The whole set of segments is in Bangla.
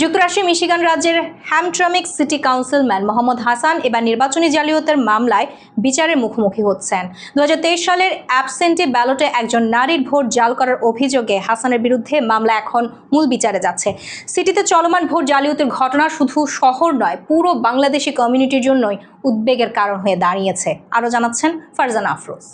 যুক্তরাষ্ট্রের মিশিগান রাজ্যের Hamtramck city councilman Mohammad Hasan এবার নির্বাচনী জালিয়াতের মামলায় বিচারের মুখোমুখি হচ্ছেন। 2023 সালের অ্যাবসেন্টি ব্যালটে একজন নারীর ভোট জাল করার অভিযোগে হাসানের বিরুদ্ধে মামলা এখন মূল বিচারে যাচ্ছে। সিটিতে চলমান ভোট জালিয়াতির ঘটনা শুধু শহর নয়, পুরো বাংলাদেশি কমিউনিটির জন্যই উদ্বেগের কারণ হয়ে দাঁড়িয়েছে। আরও জানাচ্ছেন ফারজানা আফরোজ।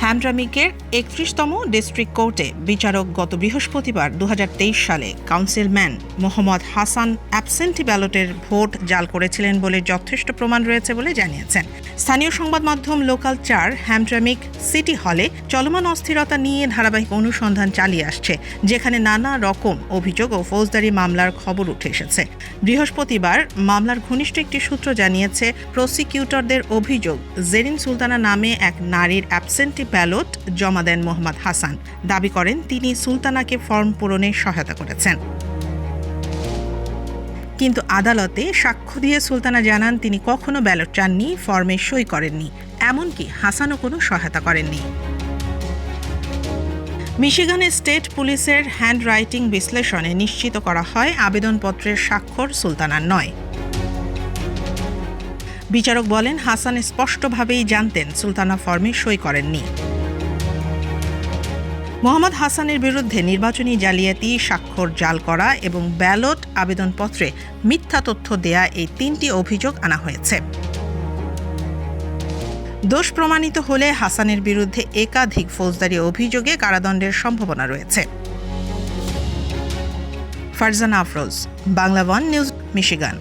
হ্যামট্রামিকের 31তম ডিস্ট্রিক্ট কোর্টে বিচারক গত বৃহস্পতিবার 2023 সালে কাউন্সিলম্যান মোহাম্মদ হাসান অ্যাবসেন্টি ব্যালটের ভোট জাল করেছিলেন বলে যথেষ্ট প্রমাণ রয়েছে বলে জানিয়েছেন। স্থানীয় সংবাদ মাধ্যম লোকাল 4 হ্যামট্রামিক সিটি হলে চলমান অস্থিরতা নিয়ে ধারাবাহিক অনুসন্ধান চালিয়ে আসছে, যেখানে নানা রকম অভিযোগ ও ফৌজদারি মামলার খবর উঠে এসেছে। বৃহস্পতিবার মামলার ঘনিষ্ঠ একটি সূত্র জানিয়েছে, প্রসিকিউটরদের অভিযোগ জেরিন সুলতানা নামে এক নারীর অ্যাবসেন্টি ব্যালট জমা দেন মোহাম্মদ হাসান। দাবি করেন তিনি সুলতানাকে ফর্ম পূরণে সহায়তা করেছেন। কিন্তু আদালতে সাক্ষ্য দিয়ে সুলতানা জানান তিনি কখনো ব্যালট চাননি, ফর্মে সই করেননি, এমনকি হাসানও কোনো সহায়তা করেননি। মিশিগান স্টেট পুলিশের হ্যান্ড রাইটিং বিশ্লেষণে নিশ্চিত করা হয় আবেদনপত্রের স্বাক্ষর সুলতানার নয়। বিচারক বলেন, হাসান স্পষ্টভাবেই জানতেন সুলতানা ফর্মে সই করেননি। মোহাম্মদ হাসানের বিরুদ্ধে নির্বাচনী জালিয়াতি, স্বাক্ষর জাল করা এবং ব্যালট আবেদনপত্রে মিথ্যা তথ্য দেয়া এই 3টি অভিযোগ আনা হয়েছে। দোষ প্রমাণিত হলে হাসানের বিরুদ্ধে একাধিক ফৌজদারি অভিযোগে কারাদণ্ডের সম্ভাবনা রয়েছে। Farzana Afroz, Bangla one news, Michigan.